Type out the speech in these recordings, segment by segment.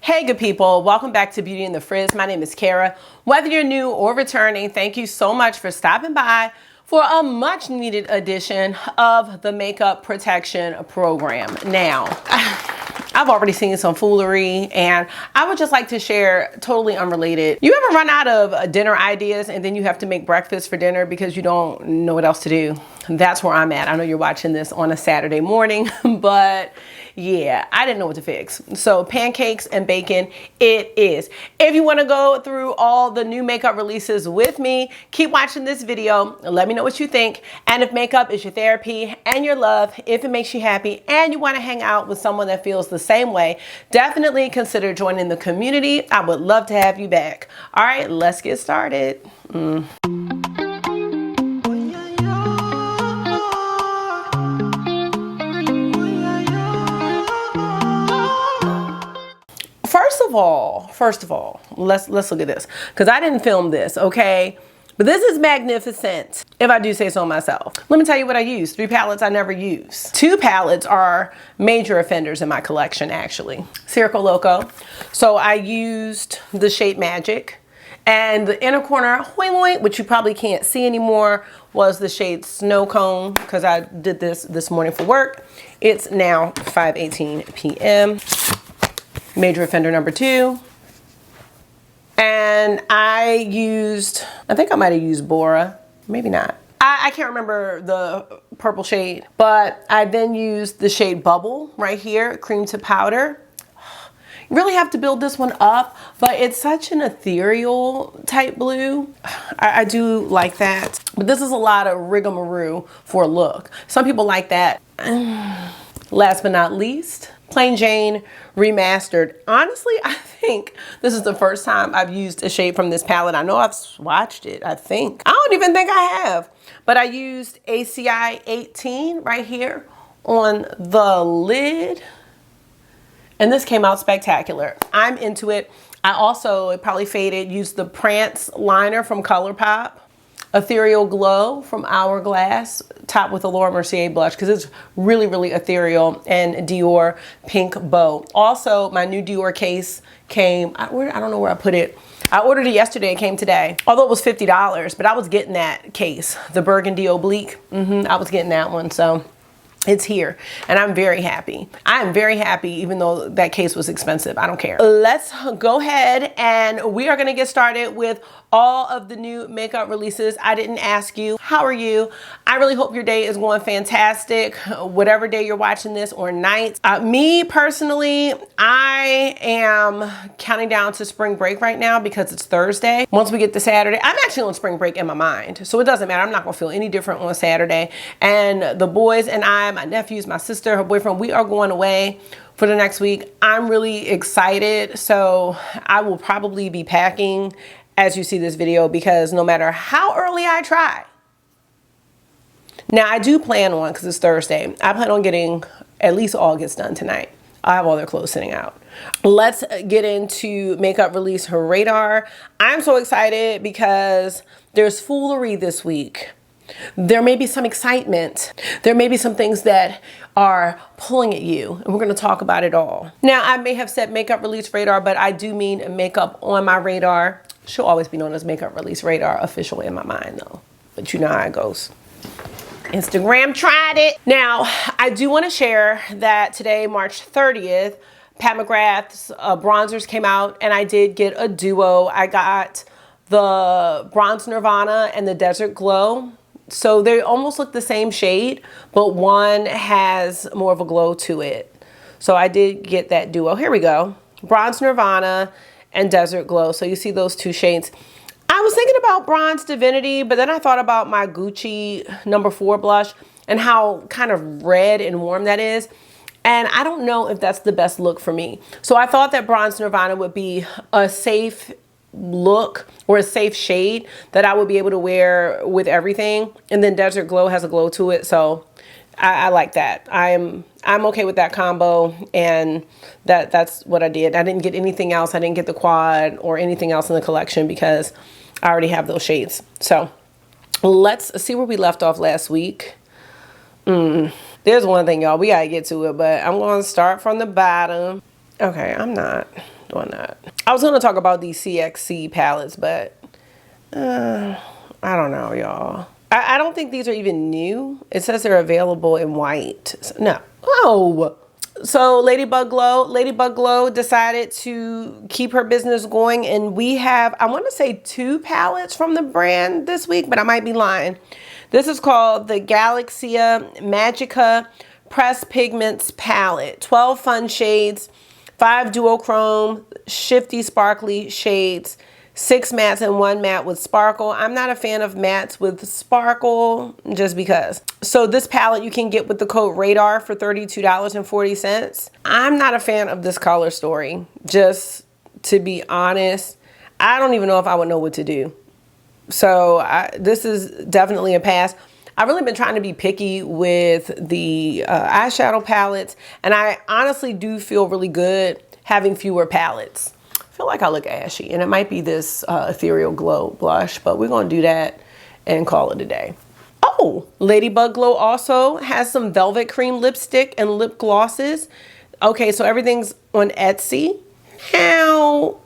Hey good people, welcome back to Beauty in the Frizz. My name is Cara. Whether you're new or returning, thank you so much for stopping by for a much needed edition of the makeup protection program. Now, I've already seen some foolery and I would just like to share totally unrelated. You ever run out of dinner ideas and then you have to make breakfast for dinner because you don't know what else to do? That's where I'm at. I know you're watching this on a Saturday morning, but yeah, I didn't know what to fix. So pancakes and bacon it is. If you want to go through all the new makeup releases with me, keep watching this video. Let me know what you think. And if makeup is your therapy and your love, if it makes you happy and you want to hang out with someone that feels the same way, definitely consider joining the community. I would love to have you back. All right, let's get started. First of all, let's look at this because I didn't film this, okay? But this is magnificent, if I do say so myself. Let me tell you what I use. 3 palettes I never use. 2 palettes are major offenders in my collection, actually. Circo Loco. So I used the shade Magic. And the inner corner, which you probably can't see anymore, was the shade Snow Cone because I did this morning for work. It's now 5:18 p.m. Major offender number 2. And I think I might have used Bora, maybe not. I can't remember the purple shade, but I then used the shade Bubble right here, cream to powder. You really have to build this one up, but it's such an ethereal type blue. I do like that, but this is a lot of rigmarole for a look. Some people like that. Last but not least, Plain Jane Remastered. Honestly, I think this is the first time I've used a shade from this palette. I know I've swatched it, I think. I don't even think I have, but I used ACI 18 right here on the lid. And this came out spectacular. I'm into it. I also, it probably faded, used the Prance liner from ColourPop. Ethereal Glow from Hourglass, topped with a Laura Mercier blush because it's really, really ethereal, and Dior Pink Bow. Also, my new Dior case came, I don't know where I put it. I ordered it yesterday, it came today. Although it was $50, but I was getting that case, the Burgundy Oblique. I was getting that one, so it's here and I'm very happy. I am very happy even though that case was expensive. I don't care. Let's go ahead and we are gonna get started with all of the new makeup releases. I didn't ask you, how are you? I really hope your day is going fantastic, whatever day you're watching this or night. Me personally, I am counting down to spring break right now because it's Thursday. Once we get to Saturday, I'm actually on spring break in my mind. So it doesn't matter, I'm not gonna feel any different on Saturday. And the boys and I, my nephews, my sister, her boyfriend, we are going away for the next week. I'm really excited. So I will probably be packing as you see this video because no matter how early I try. Now I do plan on, because it's Thursday, I plan on getting at least August done tonight. I have all their clothes sitting out. Let's get into makeup release radar. I'm so excited because there's foolery this week. There may be some excitement. There may be some things that are pulling at you, and we're going to talk about it all. Now, I may have said makeup release radar, but I do mean makeup on my radar. She'll always be known as makeup release radar official in my mind, though. But you know how it goes. Instagram tried it. Now, I do want to share that today, March 30th, Pat McGrath's bronzers came out, and I did get a duo. I got the Bronze Nirvana and the Desert Glow. So they almost look the same shade, but one has more of a glow to it. So I did get that duo. Here we go. Bronze Nirvana and Desert Glow. So you see those 2 shades. I was thinking about Bronze Divinity, but then I thought about my Gucci No. 4 blush and how kind of red and warm that is. And I don't know if that's the best look for me. So I thought that Bronze Nirvana would be a safe look or a safe shade that I would be able to wear with everything. And then Desert Glow has a glow to it. So I like that. I'm okay with that combo, and that's what I did. I didn't get anything else. I didn't get the quad or anything else in the collection because I already have those shades. So let's see where we left off last week. There's one thing, y'all, we gotta get to it, but I'm gonna start from the bottom. Okay, I'm not doing that. I was gonna talk about these CXC palettes, but I don't know, y'all. I don't think these are even new. It says they're available in white. So, no. Oh. So Ladybug Glow decided to keep her business going, and we have, I want to say 2 palettes from the brand this week, but I might be lying. This is called the Galaxia Magica Press Pigments Palette. 12 fun shades, 5 duochrome, shifty sparkly shades, 6 mattes and 1 matte with sparkle. I'm not a fan of mattes with sparkle just because. So this palette you can get with the code RADAR for $32.40. I'm not a fan of this color story, just to be honest. I don't even know if I would know what to do. So this is definitely a pass. I've really been trying to be picky with the eyeshadow palettes, and I honestly do feel really good having fewer palettes. I feel like I look ashy, and it might be this Ethereal Glow blush, but we're gonna do that and call it a day. Oh, Ladybug Glow also has some Velvet Cream lipstick and lip glosses. Okay, so everything's on Etsy. Now,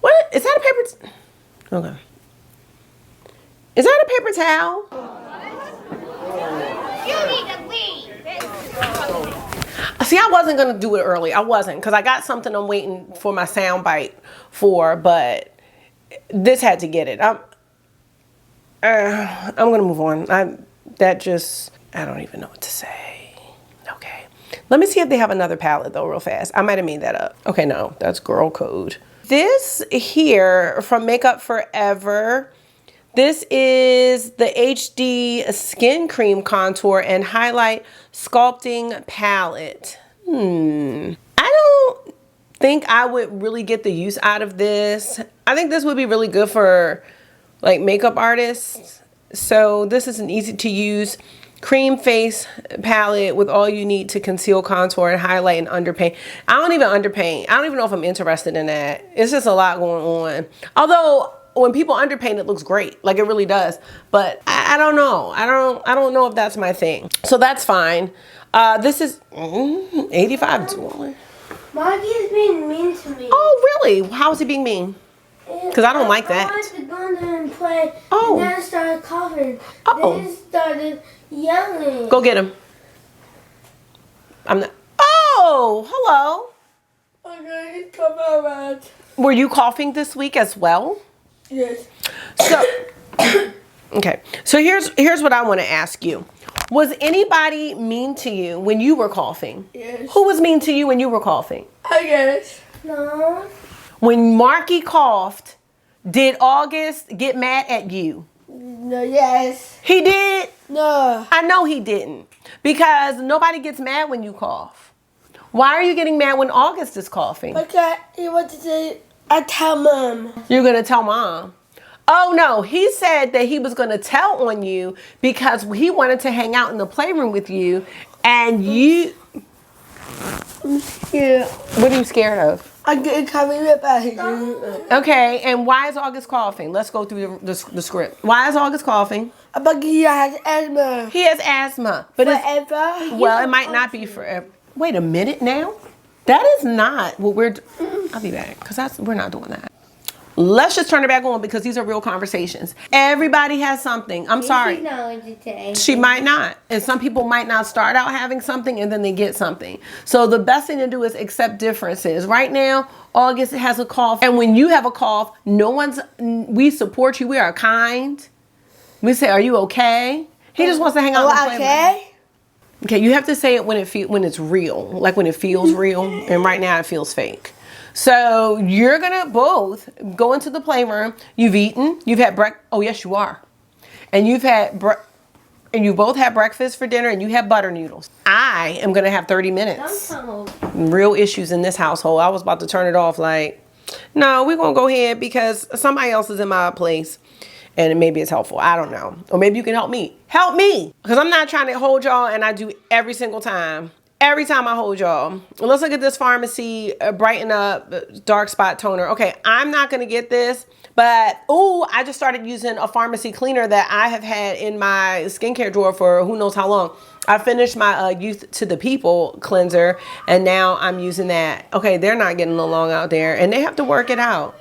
what, is that a paper? Okay. Is that a paper towel? You need to leave. See, I wasn't gonna do it early. I wasn't, because I got something I'm waiting for my sound bite for, but this had to get it. I'm gonna move on. I don't even know what to say. Okay. Let me see if they have another palette though real fast. I might have made that up. Okay, no, that's girl code. This here from Makeup Forever, this is the HD Skin Cream Contour and Highlight Sculpting Palette. I don't think I would really get the use out of this. I think this would be really good for like makeup artists. So this is an easy to use cream face palette with all you need to conceal, contour, and highlight and underpaint. I don't even underpaint. I don't even know if I'm interested in that. It's just a lot going on. Although when people underpaint, it looks great. Like it really does. But I don't know. I don't know if that's my thing. So that's fine. This is $85. Marky is being mean to me. Oh, really? How is he being mean? Because I don't like that. I wanted to go in there and play, Oh. and then started coughing. Oh. Then he started yelling. Go get him. I'm not. Oh, hello. Okay, he's coming around. Were you coughing this week as well? Yes. So, okay. So here's what I want to ask you. Was anybody mean to you when you were coughing? Yes. Who was mean to you when you were coughing? I guess. No. When Marky coughed, did August get mad at you? No, yes. He did? No. I know he didn't. Because nobody gets mad when you cough. Why are you getting mad when August is coughing? Okay, he wanted to say, I tell Mom. You're going to tell Mom. Oh, no. He said that he was going to tell on you because he wanted to hang out in the playroom with you. And you... I'm scared. What are you scared of? I'm getting coming right back. Okay, and why is August coughing? Let's go through the script. Why is August coughing? But he has asthma. He has asthma. But Forever? well, it might not be forever. Wait a minute now. That is not what we're... I'll be back, because we're not doing that. Let's just turn it back on because these are real conversations. Everybody has something. I'm sorry. She might not. And some people might not start out having something and then they get something. So the best thing to do is accept differences. Right now, August has a cough. And when you have a cough, we support you. We are kind. We say, are you okay? He just wants to hang out with the okay? Okay, you have to say it when it's real. Like when it feels real. And right now it feels fake. So you're gonna both go into the playroom. You've eaten. You've had oh yes, you are. And you've had and you both had breakfast for dinner, and you had butter noodles. I am gonna have 30 minutes. Real issues in this household. I was about to turn it off. Like, no, we're gonna go ahead because somebody else is in my place, and maybe it's helpful. I don't know. Or maybe you can help me. Help me, because I'm not trying to hold y'all, and I do every single time. Every time I hold y'all. Let's look at this Pharmacy Brighten Up Dark Spot Toner. Okay, I'm not going to get this, but, ooh, I just started using a Pharmacy cleaner that I have had in my skincare drawer for who knows how long. I finished my Youth to the People cleanser, and now I'm using that. Okay, they're not getting along out there, and they have to work it out.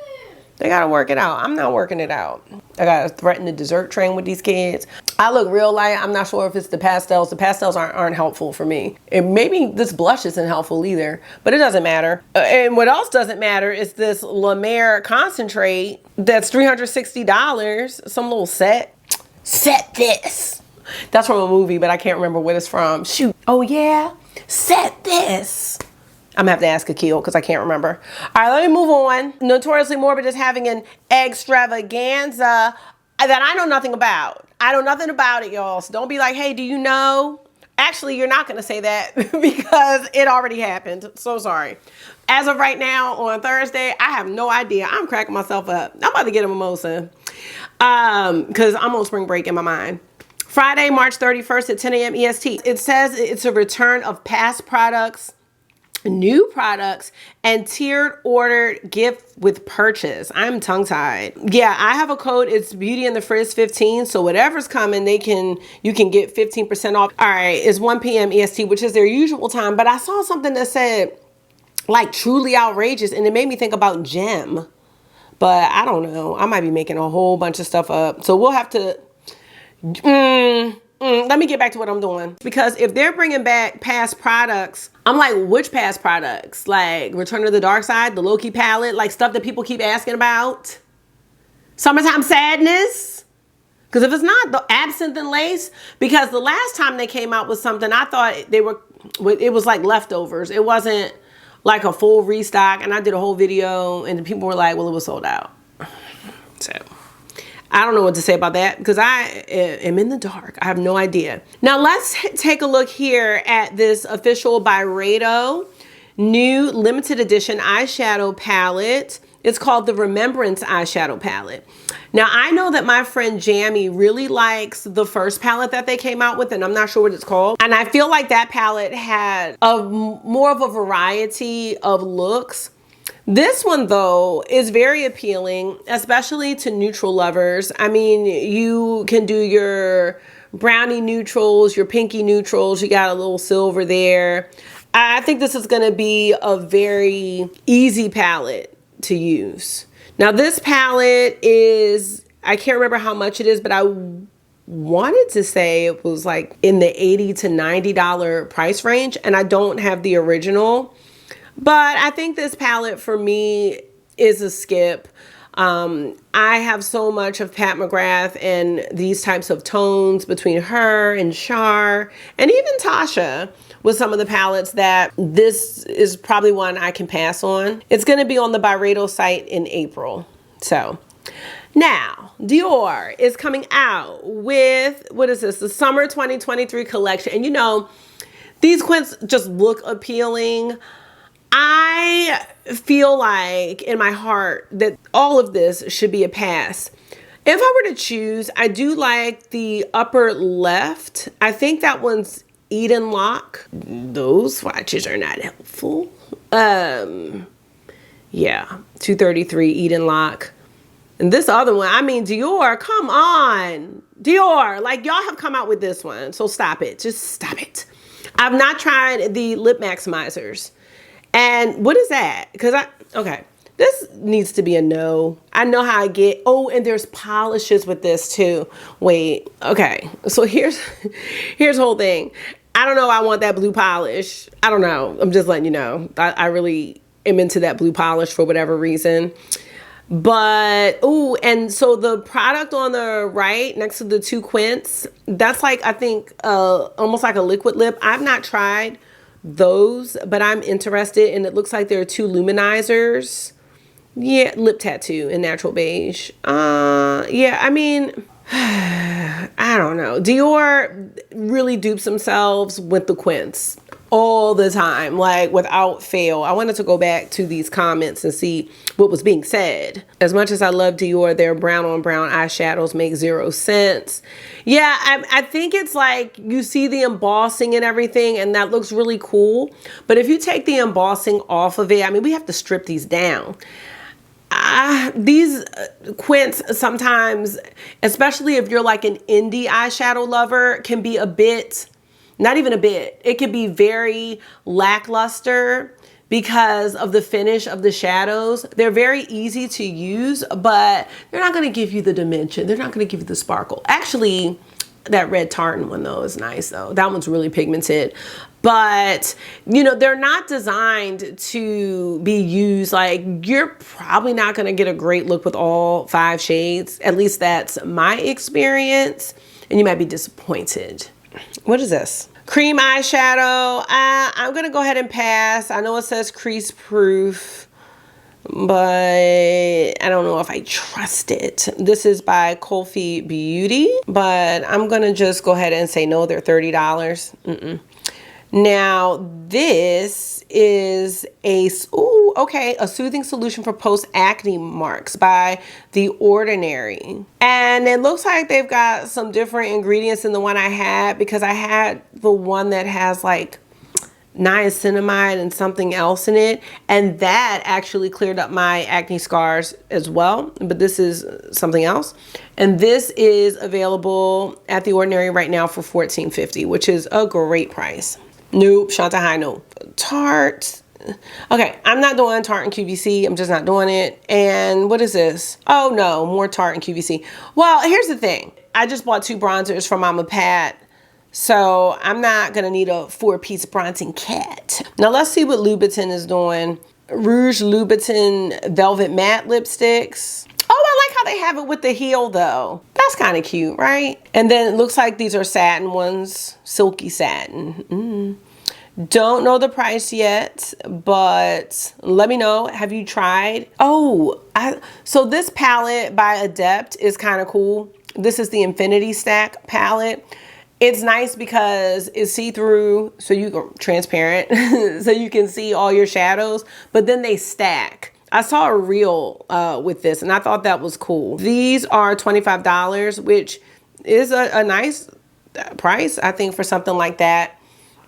They gotta work it out. I'm not working it out. I gotta threaten the dessert train with these kids. I look real light. I'm not sure if it's the pastels. The pastels aren't helpful for me. And maybe this blush isn't helpful either, but it doesn't matter. And what else doesn't matter is this La Mer concentrate that's $360. Some little set. Set this. That's from a movie, but I can't remember what it's from. Shoot. Oh yeah. Set this. I'm gonna have to ask Akil because I can't remember. All right, let me move on. Notoriously Morbid is having an extravaganza that I know nothing about. I know nothing about it, y'all. So don't be like, hey, do you know? Actually, you're not gonna say that because it already happened. So sorry. As of right now on Thursday, I have no idea. I'm cracking myself up. I'm about to get a mimosa because I'm on spring break in my mind. Friday, March 31st at 10 a.m. EST. It says it's a return of past products, new products, and tiered ordered gift with purchase. I'm tongue tied. Yeah, I have a code. It's Beauty and the Frizz 15. So whatever's coming, you can get 15% off. All right, it's 1 p.m. EST, which is their usual time. But I saw something that said like truly outrageous, and it made me think about Gem. But I don't know. I might be making a whole bunch of stuff up. So we'll have to. Let me get back to what I'm doing, because if they're bringing back past products, I'm like, which past products? Like Return to the Dark Side, the Loki palette, like stuff that people keep asking about. Summertime Sadness. Because if it's not the Absinthe and Lace, because the last time they came out with something, I thought it was like leftovers. It wasn't like a full restock. And I did a whole video and people were like, well, it was sold out. So I don't know what to say about that because I am in the dark. I have no idea. Now let's take a look here at this official Byredo new limited edition eyeshadow palette. It's called the Remembrance eyeshadow palette. Now I know that my friend Jamie really likes the first palette that they came out with, and I'm not sure what it's called. And I feel like that palette had more of a variety of looks. This one, though, is very appealing, especially to neutral lovers. I mean, you can do your brownie neutrals, your pinky neutrals. You got a little silver there. I think this is going to be a very easy palette to use. Now, this palette is, I can't remember how much it is, but I wanted to say it was like in the $80 to $90 price range, and I don't have the original. But I think this palette for me is a skip. I have so much of Pat McGrath and these types of tones between her and Char and even Tatcha with some of the palettes that this is probably one I can pass on. It's going to be on the Byredo site in April. So now Dior is coming out with, what is this? The Summer 2023 collection. And you know, these quints just look appealing. I feel like in my heart that all of this should be a pass. If I were to choose, I do like the upper left. I think that one's Eden Lock. Those swatches are not helpful. Yeah, 233 Eden Lock. And this other one, I mean, Dior, come on. Dior, like y'all have come out with this one. So stop it. Just stop it. I've not tried the lip maximizers. And what is that? Because okay, this needs to be a no. I know how I get. Oh, and there's polishes with this too. Wait, okay. So here's the whole thing. I don't know. I want that blue polish. I don't know. I'm just letting you know. I really am into that blue polish for whatever reason. But, oh, and so the product on the right next to the two quints, that's like, I think, almost like a liquid lip. I've not tried those, but I'm interested, and it looks like there are two luminizers. Yeah, lip tattoo in natural beige. Yeah, I mean, I don't know. Dior really dupes themselves with the quints all the time, like without fail. I wanted to go back to these comments and see what was being said. As much as I love Dior, their brown on brown eyeshadows make 0 sense. Yeah, I think it's like you see the embossing and everything, and that looks really cool. But if you take the embossing off of it, I mean, we have to strip these down. These quints sometimes, especially if you're like an indie eyeshadow lover, can be a bit Not even a bit. It could be very lackluster because of the finish of the shadows. They're very easy to use, but they're not gonna give you the dimension. They're not gonna give you the sparkle. Actually, that red tartan one though is nice though. That one's really pigmented. But, you know, they're not designed to be used, like, you're probably not gonna get a great look with all 5 shades. At least that's my experience. And you might be disappointed. What is this? Cream eyeshadow. I'm gonna go ahead and pass. I know it says crease proof, but I don't know if I trust it. This is by Colfi Beauty, but I'm gonna just go ahead and say no, they're $30. Now this is a soothing solution for post-acne marks by The Ordinary. And it looks like they've got some different ingredients than the one I had, because I had the one that has like niacinamide and something else in it, and that actually cleared up my acne scars as well. But this is something else, and this is available at The Ordinary right now for $14.50, which is a great price. Nope, Shanta High, no. Tarte. Okay, I'm not doing Tarte and QVC. I'm just not doing it. And what is this? Oh no, more Tarte and QVC. Well, here's the thing. I just bought 2 bronzers from Mama Pat, so I'm not gonna need a 4-piece bronzing kit. Now let's see what Louboutin is doing. Rouge Louboutin Velvet Matte Lipsticks. Oh, I like how they have it with the heel though. That's kind of cute, right? And then it looks like these are satin ones, silky satin. Don't know the price yet, but let me know. Have you tried? Oh, so this palette by Adept is kind of cool. This is the Infinity Stack palette. It's nice because it's see-through, so you go transparent, so you can see all your shadows, but then they stack. I saw a reel with this, and I thought that was cool. These are $25, which is a nice price, I think, for something like that.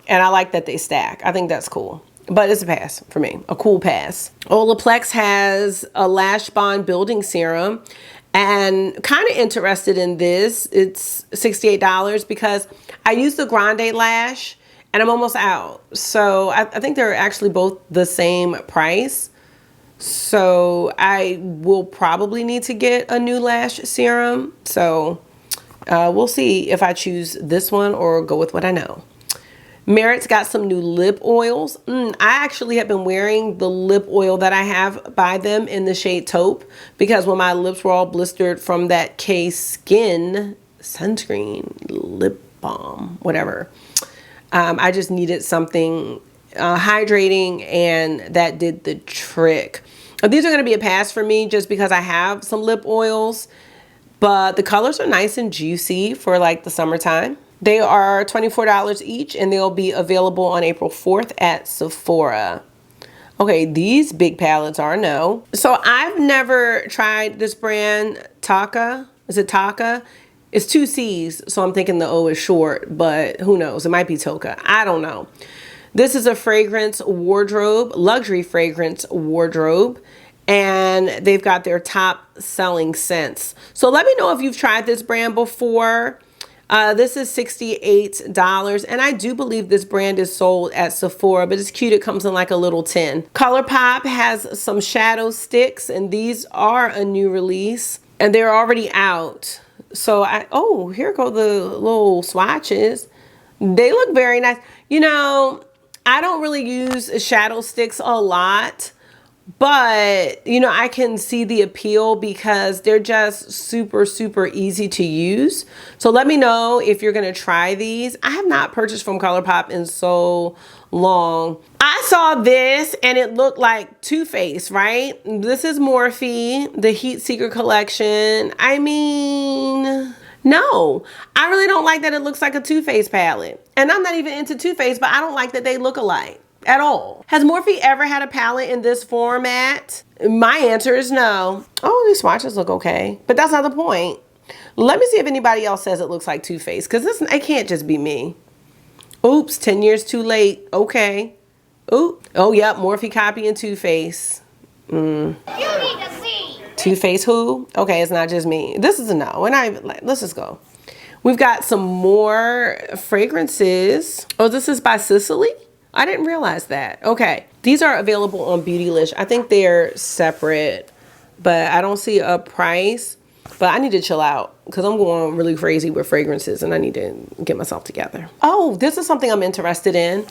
And I like that they stack. I think that's cool. But it's a pass for me, a cool pass. Olaplex has a Lash Bond Building Serum, and kind of interested in this. It's $68 because I use the Grande Lash, and I'm almost out. So I think they're actually both the same price. So I will probably need to get a new lash serum. So we'll see if I choose this one or go with what I know. Merit's got some new lip oils. I actually have been wearing the lip oil that I have by them in the shade Taupe, because when my lips were all blistered from that K-Skin sunscreen, lip balm, whatever, I just needed something hydrating, and that did the trick. These are going to be a pass for me just because I have some lip oils, but the colors are nice and juicy for like the summertime. They are $24 each, and they'll be available on April 4th at Sephora. Okay, these big palettes are no. So I've never tried this brand, Tatcha. Is it Tatcha? It's 2 C's, so I'm thinking the O is short, but who knows? It might be Toka. I don't know. This is a fragrance wardrobe, luxury fragrance wardrobe, and they've got their top selling scents. So let me know if you've tried this brand before. This is $68, and I do believe this brand is sold at Sephora, but it's cute. It comes in like a little tin. ColourPop has some shadow sticks, and these are a new release, and they're already out. So oh, here go the little swatches. They look very nice. You know, I don't really use shadow sticks a lot, but you know, I can see the appeal because they're just super, super easy to use. So let me know if you're gonna try these. I have not purchased from ColourPop in so long. I saw this and it looked like Too Faced, right? This is Morphe, the Heat Seeker collection. I mean, no, I really don't like that it looks like a Too Faced palette. And I'm not even into Too Faced, but I don't like that they look alike at all. Has Morphe ever had a palette in this format? My answer is no. Oh, these swatches look okay, but that's not the point. Let me see if anybody else says it looks like Too Faced, because it can't just be me. Oops, 10 years too late. Okay. Oop. Oh, yep, Morphe copying Too Faced. You need to see. Too Faced who? Okay, it's not just me. This is a no. And let's just go. We've got some more fragrances. Oh, this is by Sicily? I didn't realize that. Okay. These are available on Beautylish. I think they're separate, but I don't see a price. But I need to chill out because I'm going really crazy with fragrances and I need to get myself together. Oh, this is something I'm interested in.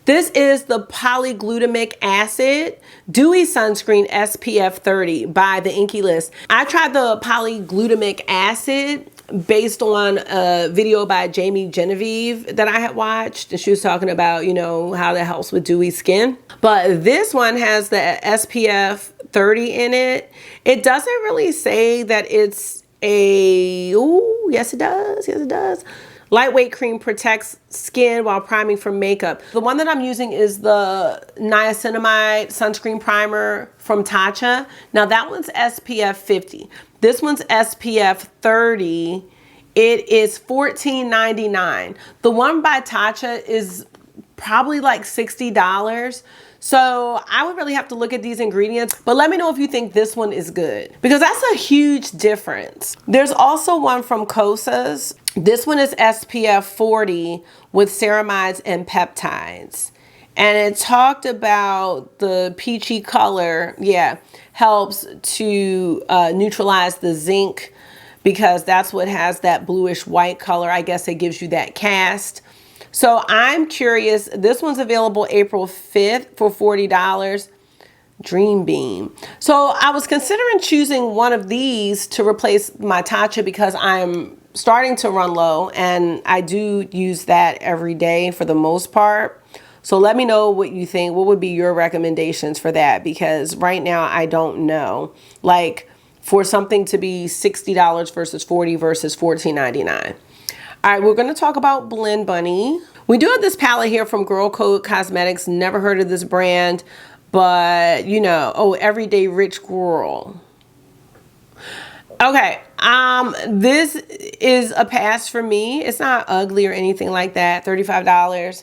This is the polyglutamic acid dewy sunscreen SPF 30 by the Inky List. I tried the polyglutamic acid based on a video by Jamie Genevieve that I had watched, and she was talking about, you know, how that helps with dewy skin. But this one has the SPF 30 in it. It doesn't really say that it's a, ooh, yes it does, yes it does. Lightweight cream protects skin while priming for makeup. The one that I'm using is the niacinamide sunscreen primer from Tatcha. Now that one's SPF 50. This one's SPF 30. It is $14.99. The one by Tatcha is probably like $60. So I would really have to look at these ingredients, but let me know if you think this one is good because that's a huge difference. There's also one from Kosas. This one is SPF 40 with ceramides and peptides. And it talked about the peachy color, yeah, helps to neutralize the zinc because that's what has that bluish white color. I guess it gives you that cast. So I'm curious, this one's available April 5th for $40. Dream Beam. So I was considering choosing one of these to replace my Tatcha because I'm starting to run low and I do use that every day for the most part. So let me know what you think. What would be your recommendations for that? Because right now I don't know. Like for something to be $60 versus $40 versus $14.99. All right, we're going to talk about Blend Bunny. We do have this palette here from Girl Code Cosmetics. Never heard of this brand, but you know, oh, Everyday Rich Girl. Okay, this is a pass for me. It's not ugly or anything like that, $35.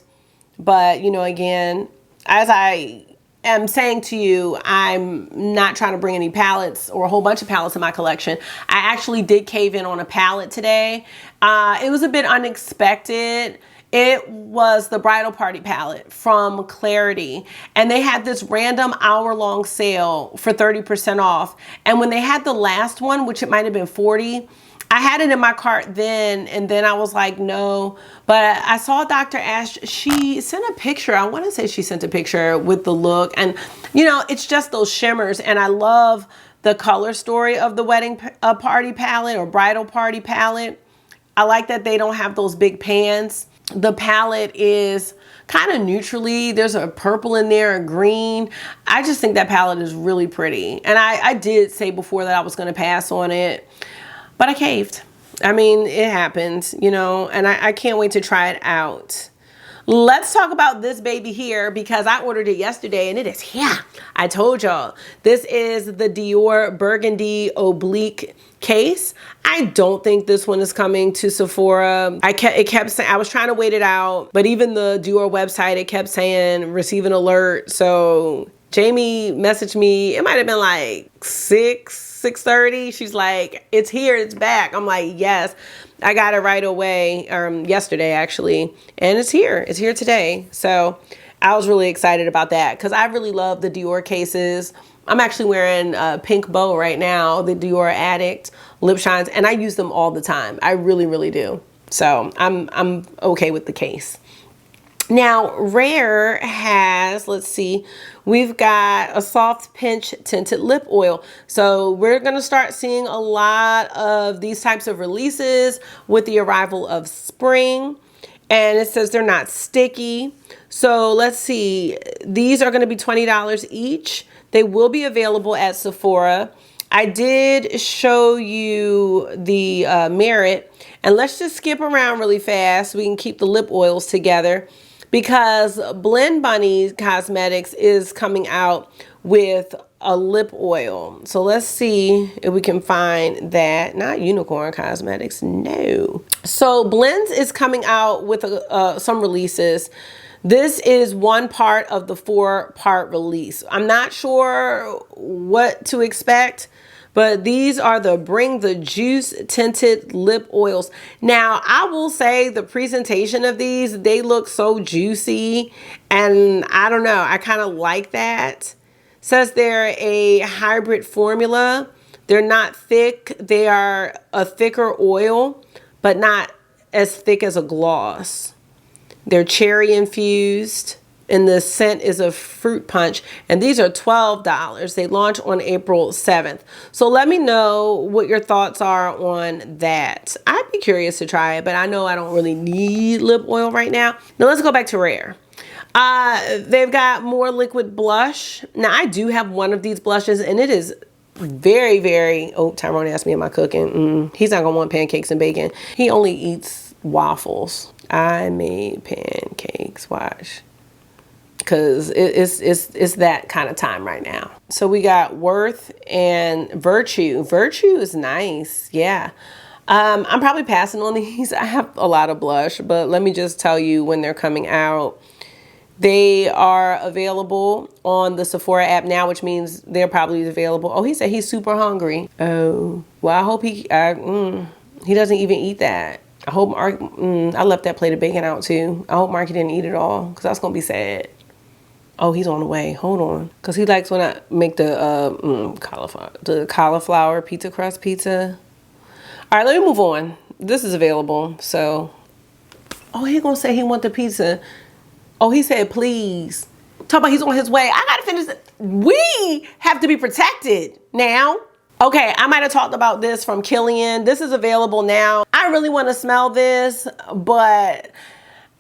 But you know, again, as I am saying to you, I'm not trying to bring any palettes or a whole bunch of palettes in my collection. I actually did cave in on a palette today. It was a bit unexpected. It was the Bridal Party palette from Clarity. And they had this random hour-long sale for 30% off. And when they had the last one, which it might have been 40, I had it in my cart then, and then I was like, no. But I saw Dr. Ash, she sent a picture. I want to say she sent a picture with the look. And, you know, it's just those shimmers. And I love the color story of the wedding party palette or bridal party palette. I like that they don't have those big pans. The palette is kind of neutrally. There's a purple in there, a green. I just think that palette is really pretty. And I did say before that I was going to pass on it. But I caved. I mean, it happened, you know, and I can't wait to try it out. Let's talk about this baby here because I ordered it yesterday and it is here. I told y'all. This is the Dior Burgundy Oblique case. I don't think this one is coming to Sephora. It kept saying, I was trying to wait it out, but even the Dior website, it kept saying receive an alert. So Jamie messaged me, it might have been like 6:30. She's like, it's here, it's back. I'm like, yes. I got it right away, yesterday actually, and it's here today. So I was really excited about that because I really love the Dior cases. I'm actually wearing a pink bow right now, the Dior Addict lip shines, and I use them all the time. I really, really do. So I'm okay with the case. Now, Rare has, let's see, we've got a soft pinch tinted lip oil. So we're going to start seeing a lot of these types of releases with the arrival of spring. And it says they're not sticky. So let's see, these are going to be $20 each. They will be available at Sephora. I did show you the Merit. And let's just skip around really fast so we can keep the lip oils together. Because Blend Bunny Cosmetics is coming out with a lip oil. So let's see if we can find that. Not Unicorn Cosmetics, no. So Blends is coming out with some releases. This is one part of the 4-part release. I'm not sure what to expect, But these are the Bring the Juice tinted lip oils. Now, I will say the presentation of these, they look so juicy. And I don't know, I kind of like that. Says they're a hybrid formula. They're not thick. They are a thicker oil, but not as thick as a gloss. They're cherry infused, and the scent is a fruit punch. And these are $12. They launch on April 7th. So let me know what your thoughts are on that. I'd be curious to try it, but I know I don't really need lip oil right now. Now let's go back to Rare. They've got more liquid blush. Now I do have one of these blushes, and it is very, very, oh, Tyrone asked me, am I cooking? He's not gonna want pancakes and bacon. He only eats waffles. I made pancakes, watch. Cause it's that kind of time right now. So we got Worth and Virtue. Virtue is nice, yeah. I'm probably passing on these. I have a lot of blush, but let me just tell you when they're coming out. They are available on the Sephora app now, which means they're probably available. Oh, he said he's super hungry. Oh, well, I hope he doesn't even eat that. I hope Mark, I left that plate of bacon out too. I hope Marky didn't eat it all, because that's going to be sad. Oh, he's on the way. Hold on. Because he likes when I make the cauliflower pizza crust pizza. All right, let me move on. This is available, so. Oh, he going to say he want the pizza. Oh, he said, please. Talk about he's on his way. I got to finish it. We have to be protected now. Okay, I might have talked about this from Killian. This is available now. I really want to smell this, but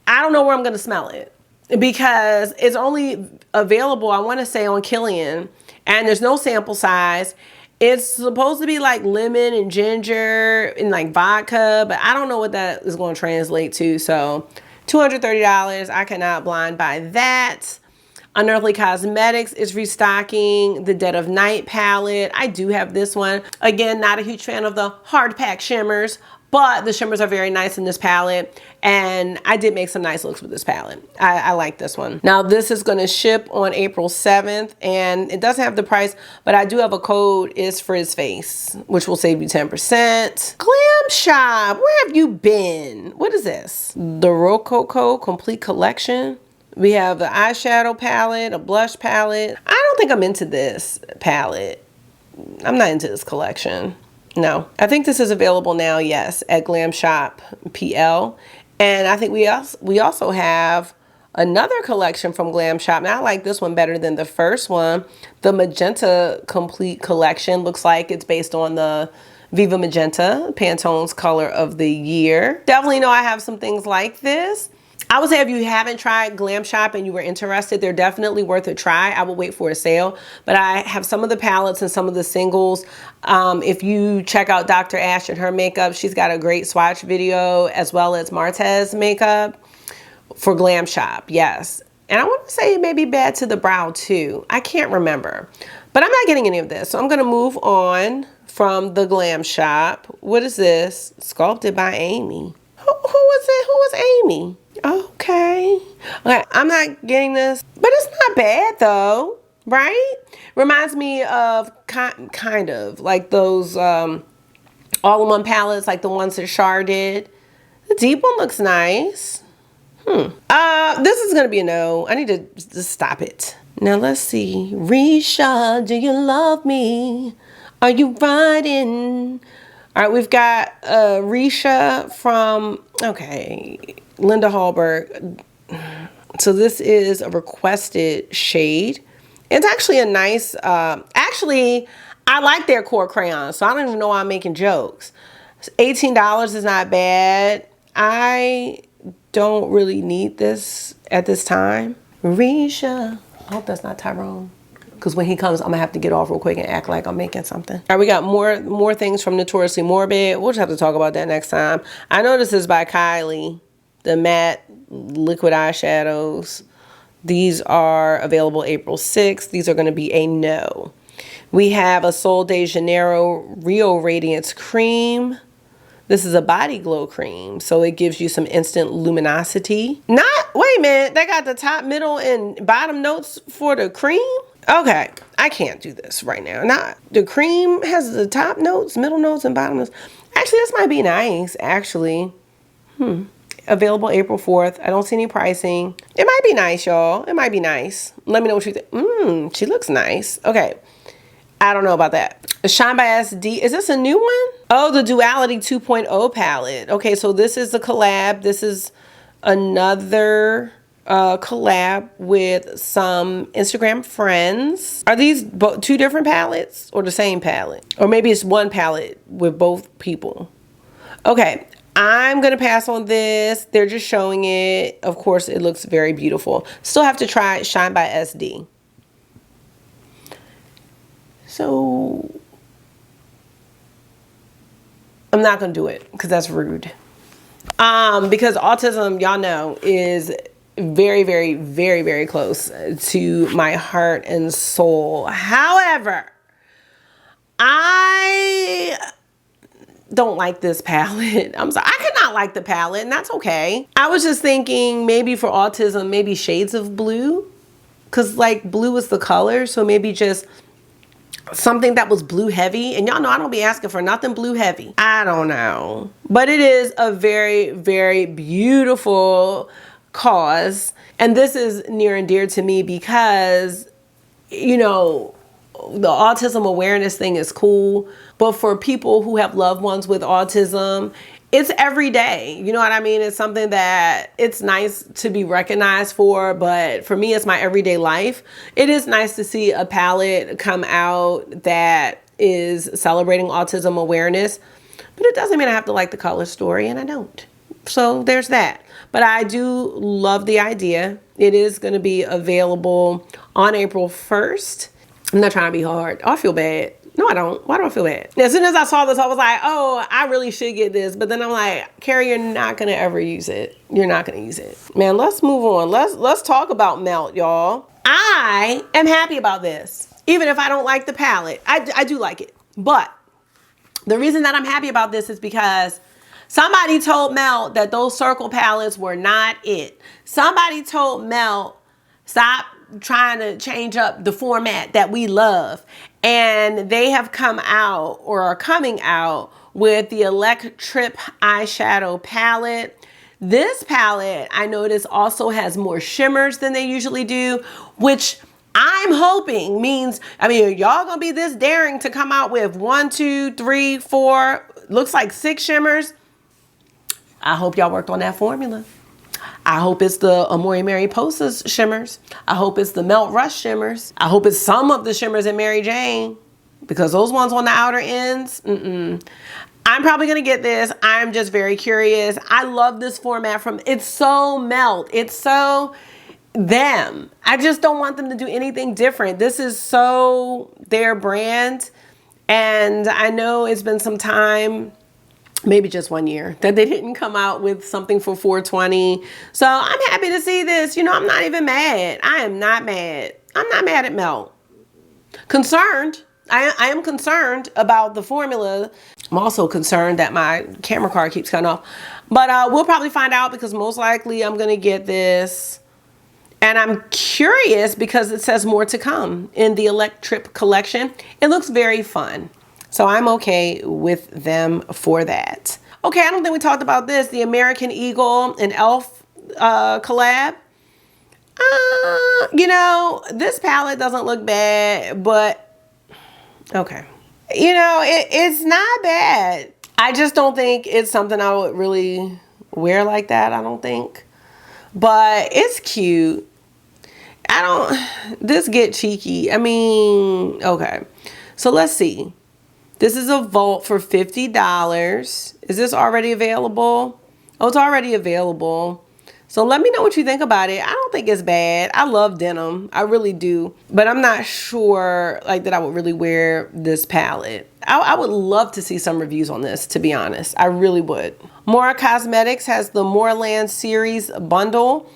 I don't know where I'm going to smell it because it's only available, I want to say, on Killian, and there's no sample size. It's supposed to be like lemon and ginger and like vodka, but I don't know what that is going to translate to. So $230, I cannot blind buy that. Unearthly Cosmetics is restocking the Dead of Night palette. I do have this one. Again, not a huge fan of the hard pack shimmers, but the shimmers are very nice in this palette. And I did make some nice looks with this palette. I like this one. Now this is gonna ship on April 7th and it doesn't have the price, but I do have a code, is Frizz Face, which will save you 10%. Glam Shop, where have you been? What is this? The Rococo Complete Collection. We have the eyeshadow palette, a blush palette. I don't think I'm into this palette. I'm not into this collection. No. I think this is available now, yes, at Glam Shop PL. And I think we also have another collection from Glam Shop. Now I like this one better than the first one. The Magenta Complete Collection. Looks like it's based on the Viva Magenta, Pantone's color of the year. Definitely know I have some things like this. I would say if you haven't tried Glam Shop and you were interested, they're definitely worth a try. I will wait for a sale, but I have some of the palettes and some of the singles. If you check out Dr. Ash and her makeup, she's got a great swatch video, as well as Martez makeup for Glam Shop, yes. And I want to say maybe Bad to the Brow too. I can't remember, but I'm not getting any of this. So I'm going to move on from the Glam Shop. What is this? Sculpted by Amy. Who was it? Who was Amy? Okay. I'm not getting this, but it's not bad though, right? Reminds me of kind of like those all-in-one palettes, like the ones that Char did. The deep one looks nice. This is gonna be a no. I need to just stop it. Now let's see. Risha, do you love me? Are you riding? All right, we've got Risha from, okay, Linda Hallberg. So this is a requested shade. It's actually a nice, actually, I like their core crayons, so I don't even know why I'm making jokes. $18 is not bad. I don't really need this at this time. Risha, I hope that's not Tyrone. Because when he comes, I'm gonna have to get off real quick and act like I'm making something. All right, we got more things from Notoriously Morbid. We'll just have to talk about that next time. I know this is by Kylie, the matte liquid eyeshadows. These are available April 6th. These are gonna be a no. We have a Sol de Janeiro Rio Radiance Cream. This is a body glow cream, so it gives you some instant luminosity. Wait a minute, they got the top, middle, and bottom notes for the cream? Okay, I can't do this right now. Not the cream has the top notes, middle notes, and bottom notes. Actually, this might be nice, actually. Available April 4th. I don't see any pricing. It might be nice, y'all. It might be nice. Let me know what you think. She looks nice. Okay. I don't know about that. Shine by SD. Is this a new one? Oh, the Duality 2.0 palette. Okay, so this is a collab. This is another collab with some Instagram friends. Are these two different palettes or the same palette? Or maybe it's one palette with both people. Okay, I'm gonna pass on this. They're just showing it. Of course, it looks very beautiful. Still have to try Shine by SD. So I'm not gonna do it because that's rude. Because autism, y'all know, is very, very, very, very close to my heart and soul. However, I don't like this palette. I'm sorry. I could not like the palette, and that's okay. I was just thinking maybe for autism, maybe shades of blue, because like blue is the color, so maybe just something that was blue heavy. And y'all know I don't be asking for nothing blue heavy. I don't know. But it is a very, very beautiful cause. And this is near and dear to me because, you know, the autism awareness thing is cool. But for people who have loved ones with autism, it's every day. You know what I mean? It's something that it's nice to be recognized for, but for me, it's my everyday life. It is nice to see a palette come out that is celebrating autism awareness, but it doesn't mean I have to like the color story, and I don't. So there's that. But I do love the idea. It is going to be available on April 1st. I'm not trying to be hard. Oh, I feel bad. No, I don't. Why do I feel bad? As soon as I saw this, I was like, oh, I really should get this. But then I'm like, Carrie, you're not going to ever use it. You're not going to use it. Man, let's move on. Let's talk about Melt, y'all. I am happy about this. Even if I don't like the palette. I do like it. But the reason that I'm happy about this is because somebody told Melt that those circle palettes were not it. Somebody told Melt, stop trying to change up the format that we love. And they have come out or are coming out with the Electric eyeshadow palette. This palette, I notice, also has more shimmers than they usually do, which I'm hoping means, I mean, y'all gonna be this daring to come out with 1, 2, 3, 4, looks like 6 shimmers. I hope y'all worked on that formula. I hope it's the Amore Mary Posa's shimmers. I hope it's the Melt Rush shimmers. I hope it's some of the shimmers in Mary Jane, because those ones on the outer ends, I'm probably gonna get this. I'm just very curious. I love this format it's so Melt. It's so them. I just don't want them to do anything different. This is so their brand. And I know it's been some time, maybe just 1 year, that they didn't come out with something for 420. So I'm happy to see this. You know, I'm not even mad. I am not mad. I'm not mad at Melt. Concerned. I am concerned about the formula. I'm also concerned that my camera card keeps cutting off. But we'll probably find out, because most likely I'm going to get this. And I'm curious because it says more to come in the Electric collection. It looks very fun. So I'm okay with them for that. Okay, I don't think we talked about this. The American Eagle and Elf collab. You know, this palette doesn't look bad, but okay. You know, it's not bad. I just don't think it's something I would really wear like that, I don't think. But it's cute. This get cheeky. I mean, okay. So let's see. This is a Vault for $50. Is this already available? Oh, it's already available. So let me know what you think about it. I don't think it's bad. I love denim. I really do. But I'm not sure like that I would really wear this palette. I would love to see some reviews on this, to be honest. I really would. Mora Cosmetics has the Moorland series bundle.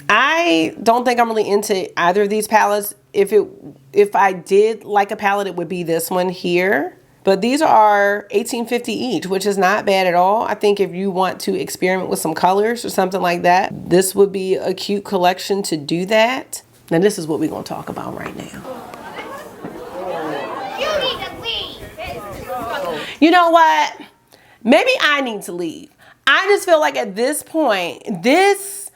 I don't think I'm really into either of these palettes. If I did like a palette, it would be this one here. But these are $18.50 each, which is not bad at all. I think if you want to experiment with some colors or something like that, this would be a cute collection to do that. Now this is what we're gonna talk about right now. You need to leave. You know what? Maybe I need to leave. I just feel like at this point, this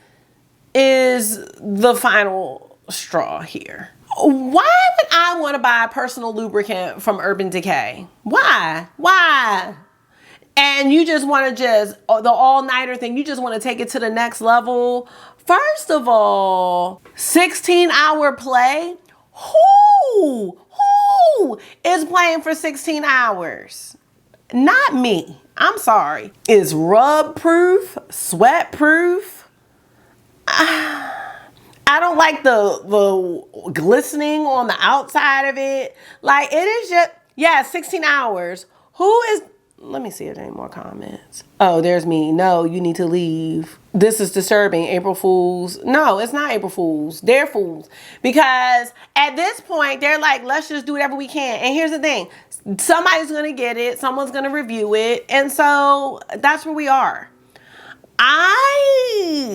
is the final straw here. Why would I want to buy a personal lubricant from Urban Decay? Why? Why? And you just want to the all-nighter thing, you just want to take it to the next level. First of all, 16-hour play? Who is playing for 16 hours? Not me. I'm sorry. Is rub proof, sweat proof? I don't like the glistening on the outside of it. Like, it is just, yeah, 16 hours. Who is, let me see if there are any more comments. Oh, there's me. No, you need to leave. This is disturbing. April Fools. No, it's not April Fools. They're fools. Because at this point, they're like, let's just do whatever we can. And here's the thing. Somebody's going to get it. Someone's going to review it. And so that's where we are. I'm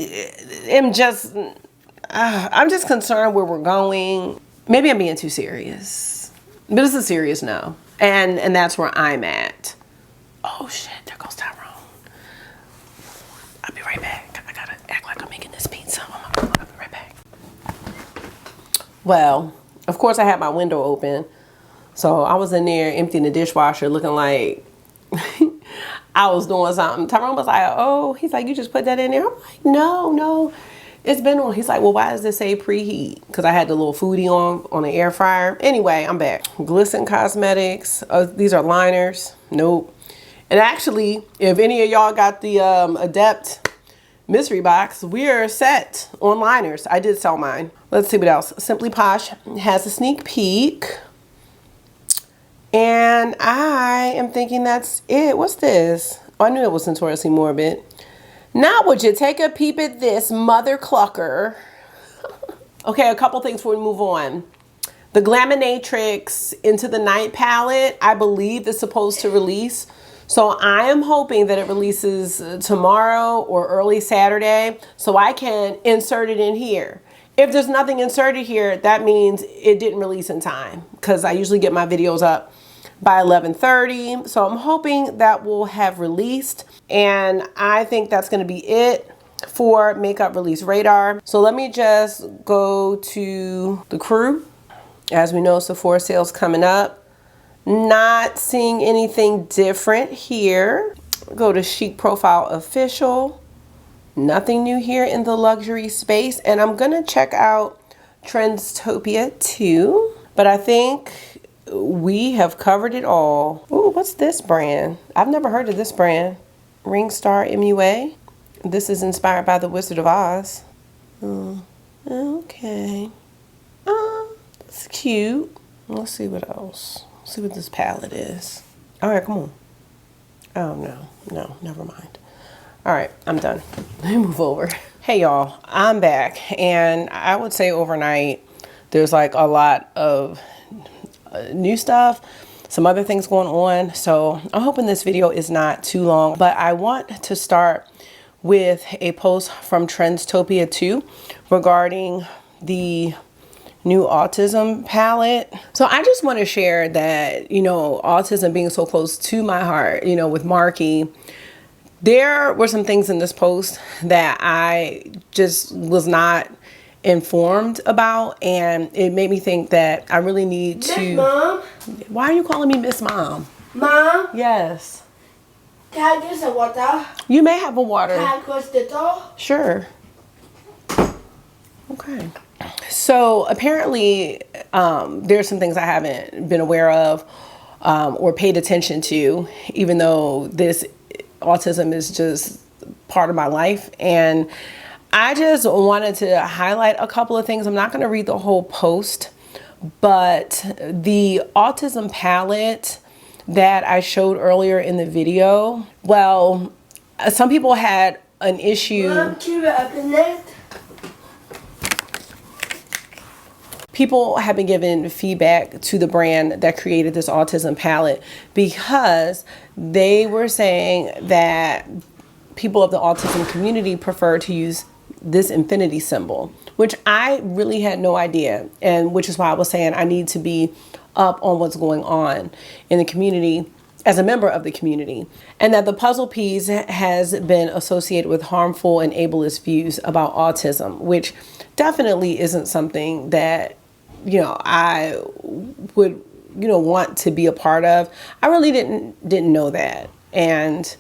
just concerned where we're going. Maybe I'm being too serious. But it's a serious no. And that's where I'm at. Oh shit, there goes Tyrone. I'll be right back. I gotta act like I'm making this pizza. I'll be right back. Well, of course I had my window open. So I was in there emptying the dishwasher looking like I was doing something. Tyrone was like, oh, he's like, you just put that in there? I'm like, no, it's been on. He's like, well, why does this say preheat? Because I had the little foodie on the air fryer. Anyway, I'm back. Glisten Cosmetics. These are liners. Nope. And actually, if any of y'all got the Adept mystery box, we're set on liners. I did sell mine. Let's see what else. Simply Posh has a sneak peek. And I am thinking that's it. What's this? Oh, I knew it was Notoriously Morbid. Now would you take a peep at this mother clucker? Okay, a couple things before we move on. The Glaminatrix Into the Night palette, I believe, is supposed to release. So I am hoping that it releases tomorrow or early Saturday so I can insert it in here. If there's nothing inserted here, that means it didn't release in time because I usually get my videos up by 11:30. So I'm hoping that will have released, and I think that's going to be it for Makeup Release Radar. So let me just go to the crew. As we know, Sephora sale's coming up. Not seeing anything different here. Go to Chic Profile Official. Nothing new here in the luxury space. And I'm going to check out Trendstopia too. But I think we have covered it all. Ooh, what's this brand? I've never heard of this brand. Ringstar MUA. This is inspired by The Wizard of Oz. Okay. It's cute. Let's see what else. See what this palette is. All right, come on. Oh, no, never mind. All right, I'm done. Let me move over. Hey, y'all, I'm back. And I would say overnight, there's like a lot of new stuff, some other things going on. So I'm hoping this video is not too long, but I want to start with a post from Trendstopia 2 regarding the new autism palette. So I just want to share that, you know, autism being so close to my heart, you know, with Marky, there were some things in this post that I just was not informed about, and it made me think that I really need to... Miss Mom? Why are you calling me Miss Mom? Mom? Yes. Can I get some water? You may have a water. Can I close the door? Sure. Okay. So apparently there's some things I haven't been aware of or paid attention to, even though this autism is just part of my life. And I just wanted to highlight a couple of things. I'm not going to read the whole post, but the autism palette that I showed earlier in the video, well, some people had an issue. Mom, can you open it? People have been given feedback to the brand that created this autism palette because they were saying that people of the autism community prefer to use this infinity symbol, which I really had no idea. And which is why I was saying I need to be up on what's going on in the community as a member of the community. And that the puzzle piece has been associated with harmful and ableist views about autism, which definitely isn't something that, you know, I would, you know, want to be a part of. I really didn't know that. And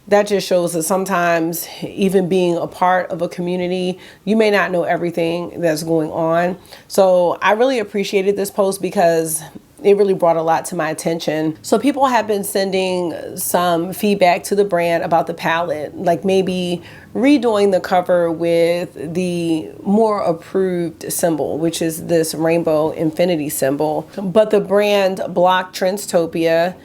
that just shows that sometimes even being a part of a community, you may not know everything that's going on. So I really appreciated this post because it really brought a lot to my attention. So people have been sending some feedback to the brand about the palette, like maybe redoing the cover with the more approved symbol, which is this rainbow infinity symbol. But the brand blocked Trendstopia,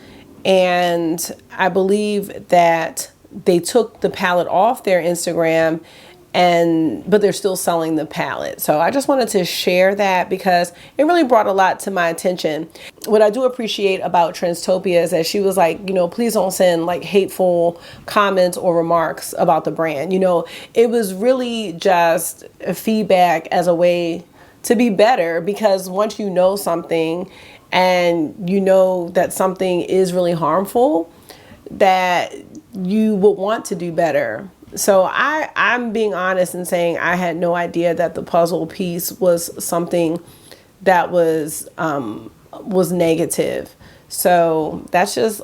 and I believe that they took the palette off their Instagram, but they're still selling the palette. So I just wanted to share that because it really brought a lot to my attention. What I do appreciate about Trendstopia is that she was like, you know, please don't send like hateful comments or remarks about the brand. You know, it was really just feedback as a way to be better, because once you know something and you know that something is really harmful, that you would want to do better. So I'm being honest and saying I had no idea that the puzzle piece was something that was negative. So that's just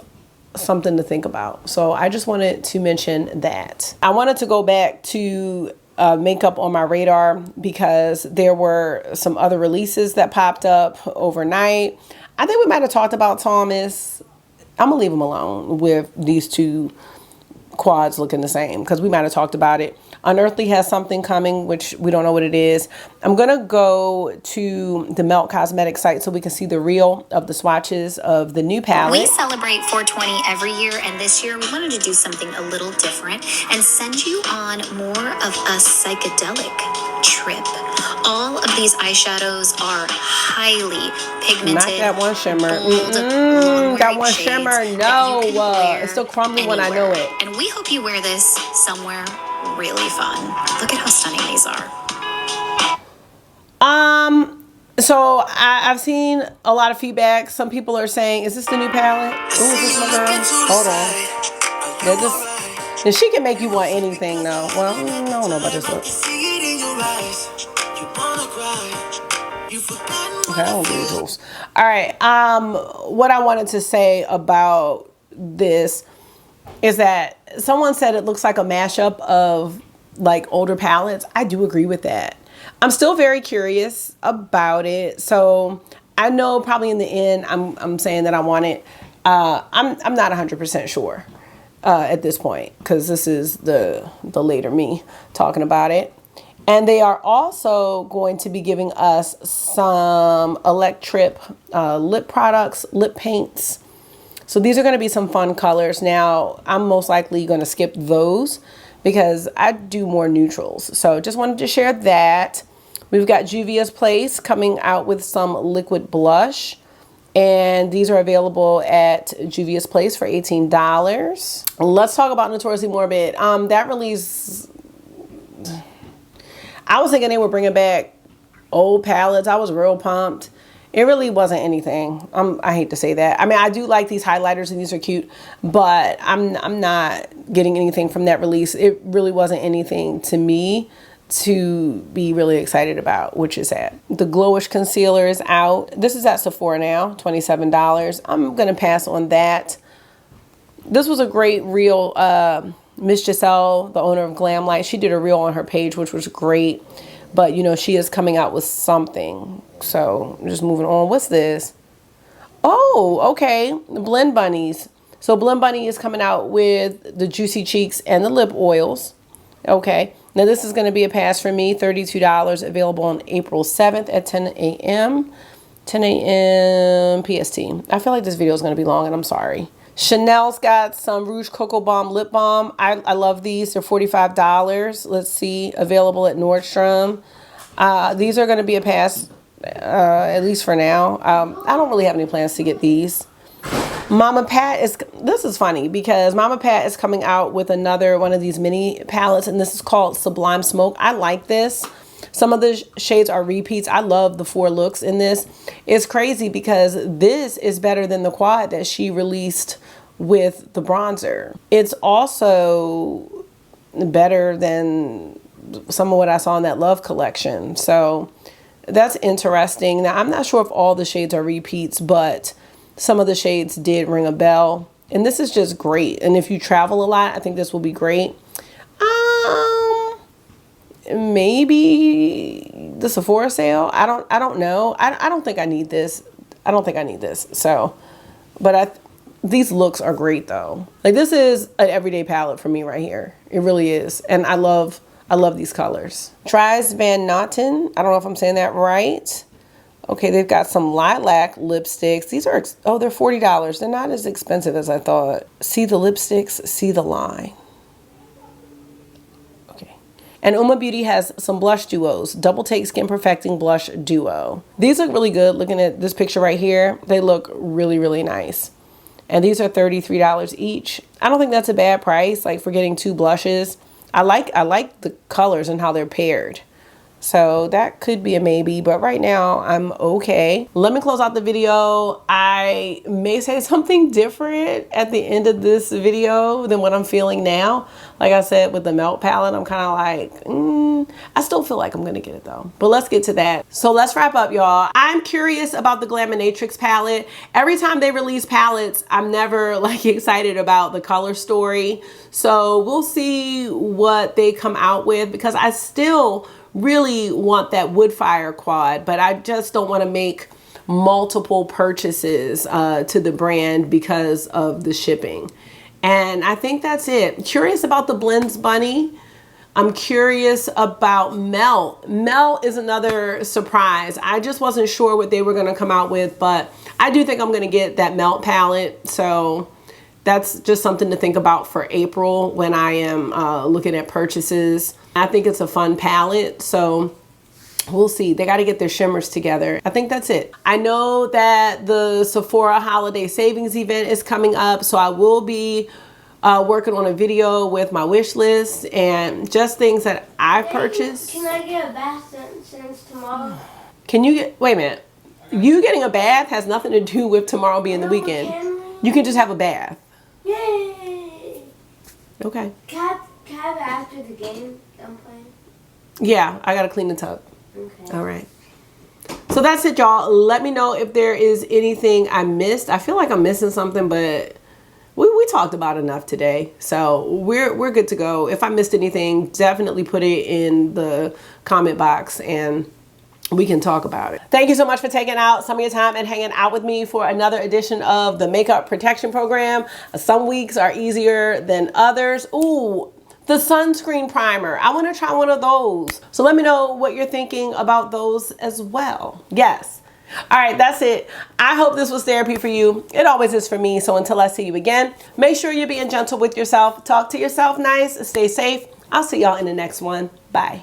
something to think about. So I just wanted to mention that. I wanted to go back to makeup on my radar because there were some other releases that popped up overnight. I think we might have talked about Thomas. I'm gonna leave him alone with these two quads looking the same because we might have talked about it. Unearthly has something coming, which we don't know what it is. I'm gonna go to the Melt Cosmetics site so we can see the reel of the swatches of the new palette. We celebrate 420 every year, and this year we wanted to do something a little different and send you on more of a psychedelic trip. All of these eyeshadows are highly pigmented. Not that one shimmer. Bold, that one shimmer, no. It's still crumbly when I know it. And we hope you wear this somewhere really fun. Look at how stunning these are. So I've seen a lot of feedback. Some people are saying, is this the new palette? Ooh, is this my girl? Hold on. And she can make you want anything though. Well, I don't know about this look. Okay, I don't do the tools. All right. What I wanted to say about this is that someone said it looks like a mashup of like older palettes. I do agree with that. I'm still very curious about it. So I know probably in the end, I'm saying that I want it. I'm not 100% sure at this point, because this is the later me talking about it. And they are also going to be giving us some electric lip products, lip paints. So these are going to be some fun colors. Now, I'm most likely going to skip those because I do more neutrals. So just wanted to share that. We've got Juvia's Place coming out with some liquid blush. And these are available at Juvia's Place for $18. Let's talk about Notoriously Morbid. That release, I was thinking they were bringing back old palettes. I was real pumped. It really wasn't anything. I hate to say that. I mean, I do like these highlighters and these are cute, but I'm not getting anything from that release. It really wasn't anything to me to be really excited about, which is sad. The Glowish concealer is out. This is at Sephora now, $27. I'm gonna pass on that. This was a great reel. Miss Giselle, the owner of Glamlight, she did a reel on her page, which was great. But, you know, she is coming out with something. So, just moving on. What's this? Oh, okay. Blend Bunnies. So, Blend Bunny is coming out with the Juicy Cheeks and the lip oils. Okay. Now, this is going to be a pass for me. $32. Available on April 7th at 10 a.m. 10 a.m. PST. I feel like this video is going to be long, and I'm sorry. Chanel's got some Rouge Cocoa Bomb lip balm. I love these. They're $45. Let's see. Available at Nordstrom. These are going to be a pass, at least for now. I don't really have any plans to get these. Mama Pat is, this is funny because Mama Pat is coming out with another one of these mini palettes, and this is called Sublime Smoke. I like this. Some of the shades are repeats. I love the 4 looks in this. It's crazy because this is better than the quad that she released with the bronzer. It's also better than some of what I saw in that Love collection. So that's interesting. Now, I'm not sure if all the shades are repeats, but some of the shades did ring a bell. And this is just great. And if you travel a lot, I think this will be great. Maybe the Sephora sale. I don't know. I don't think I need this. I don't think I need this. So, but these looks are great though. Like, this is an everyday palette for me right here. It really is. And I love these colors. Tries Van Noten. I don't know if I'm saying that right. Okay, they've got some lilac lipsticks. These are, oh, they're $40. They're not as expensive as I thought. See the lipsticks, see the line. Okay. And Uma Beauty has some blush duos. Double Take Skin Perfecting Blush Duo. These look really good. Looking at this picture right here, they look really, really nice. And these are $33 each. I don't think that's a bad price, like for getting 2 blushes. I like the colors and how they're paired. So that could be a maybe, but right now I'm okay. Let me close out the video. I may say something different at the end of this video than what I'm feeling now. Like I said, with the Melt palette, I'm kind of like, I still feel like I'm gonna get it though. But let's get to that. So let's wrap up, y'all. I'm curious about the Glaminatrix palette. Every time they release palettes, I'm never like excited about the color story. So we'll see what they come out with, because I still really want that Woodfire quad, but I just don't want to make multiple purchases to the brand because of the shipping. And I think that's it. Curious about the Blends Bunny. I'm curious about Melt. Melt is another surprise. I just wasn't sure what they were going to come out with, but I do think I'm going to get that Melt palette. So that's just something to think about for April when I am looking at purchases. I think it's a fun palette, so we'll see. They got to get their shimmers together. I think that's it. I know that the Sephora Holiday Savings event is coming up, so I will be working on a video with my wish list and just things that I purchased. Can I get a bath since tomorrow? Can you get, wait a minute. You getting a bath has nothing to do with tomorrow being the weekend. You can just have a bath. Yay! Okay. Can I have it after the game I'm playing? Yeah, I gotta clean the tub. Okay. All right. So that's it, y'all. Let me know if there is anything I missed. I feel like I'm missing something, but we talked about enough today. So we're good to go. If I missed anything, definitely put it in the comment box and we can talk about it. Thank you so much for taking out some of your time and hanging out with me for another edition of the Makeup Protection Program. Some weeks are easier than others. Ooh, the sunscreen primer. I want to try one of those. So let me know what you're thinking about those as well. Yes. All right, that's it. I hope this was therapy for you. It always is for me. So until I see you again, make sure you're being gentle with yourself. Talk to yourself nice. Stay safe. I'll see y'all in the next one. Bye.